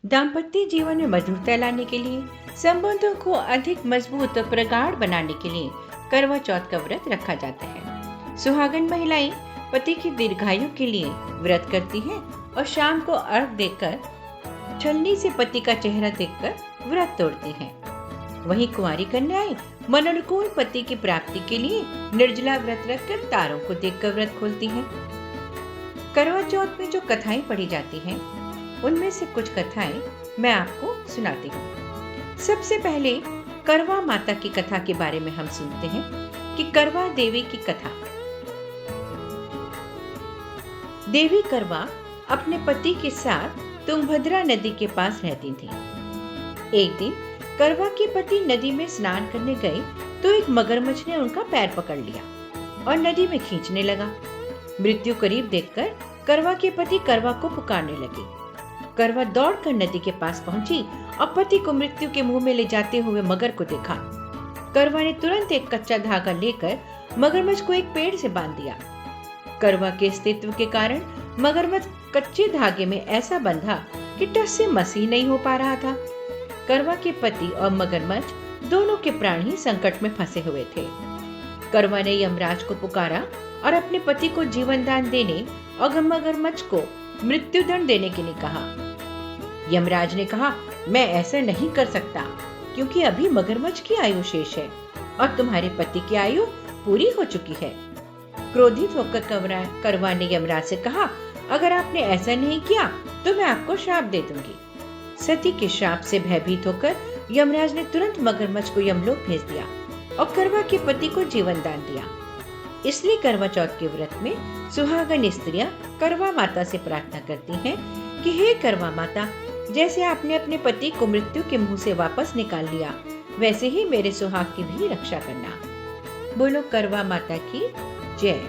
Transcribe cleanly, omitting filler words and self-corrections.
दाम्पत्य जीवन में मधुरता लाने के लिए, संबंधों को अधिक मजबूत और प्रगाढ़ बनाने के लिए करवा चौथ का व्रत रखा जाता है। सुहागन महिलाएं पति की दीर्घायु के लिए व्रत करती हैं और शाम को अर्घ देकर छलनी से पति का चेहरा देखकर व्रत तोड़ती हैं। वहीं कुंवारी कन्याएं मनोनुकूल पति की प्राप्ति के लिए निर्जला व्रत रखकर तारों को देखकर व्रत खोलती हैं। करवा चौथ में जो कथाएं पढ़ी जाती हैं, उनमें से कुछ कथाएं मैं आपको सुनाती हूँ। सबसे पहले करवा माता की कथा के बारे में हम सुनते हैं कि करवा देवी की कथा। देवी करवा अपने पति के साथ तुंगभद्रा नदी के पास रहती थी। एक दिन करवा के पति नदी में स्नान करने गए तो एक मगरमच्छ ने उनका पैर पकड़ लिया और नदी में खींचने लगा। मृत्यु करीब देखकर करवा के पति करवा को पुकारने लगे। करवा दौड़कर नदी के पास पहुंची और पति को मृत्यु के मुंह में ले जाते हुए मगर को देखा। करवा ने तुरंत एक कच्चा धागा लेकर मगरमच्छ को एक पेड़ से बांध दिया। करवा के अस्तित्व के कारण मगरमच्छ कच्चे धागे में ऐसा बंधा कि टस से मस ही नहीं हो पा रहा था। करवा के पति और मगरमच्छ दोनों के प्राण ही संकट में फंसे हुए थे। करवा ने यमराज को पुकारा और अपने पति को जीवन दान देने और मगरमच्छ को मृत्यु दंड देने के लिए कहा। यमराज ने कहा, मैं ऐसा नहीं कर सकता क्योंकि अभी मगरमच्छ की आयु शेष है और तुम्हारे पति की आयु पूरी हो चुकी है। क्रोधित होकर करवा ने यमराज से कहा, अगर आपने ऐसा नहीं किया तो मैं आपको श्राप दे दूंगी। सती के श्राप से भयभीत होकर यमराज ने तुरंत मगरमच्छ को यमलोक भेज दिया और करवा के पति को जीवन दान दिया। इसलिए करवा चौथ के व्रत में सुहागन स्त्रियां करवा माता से प्रार्थना करती हैं कि हे करवा माता, जैसे आपने अपने पति को मृत्यु के मुंह से वापस निकाल लिया, वैसे ही मेरे सुहाग की भी रक्षा करना। बोलो करवा माता की जय।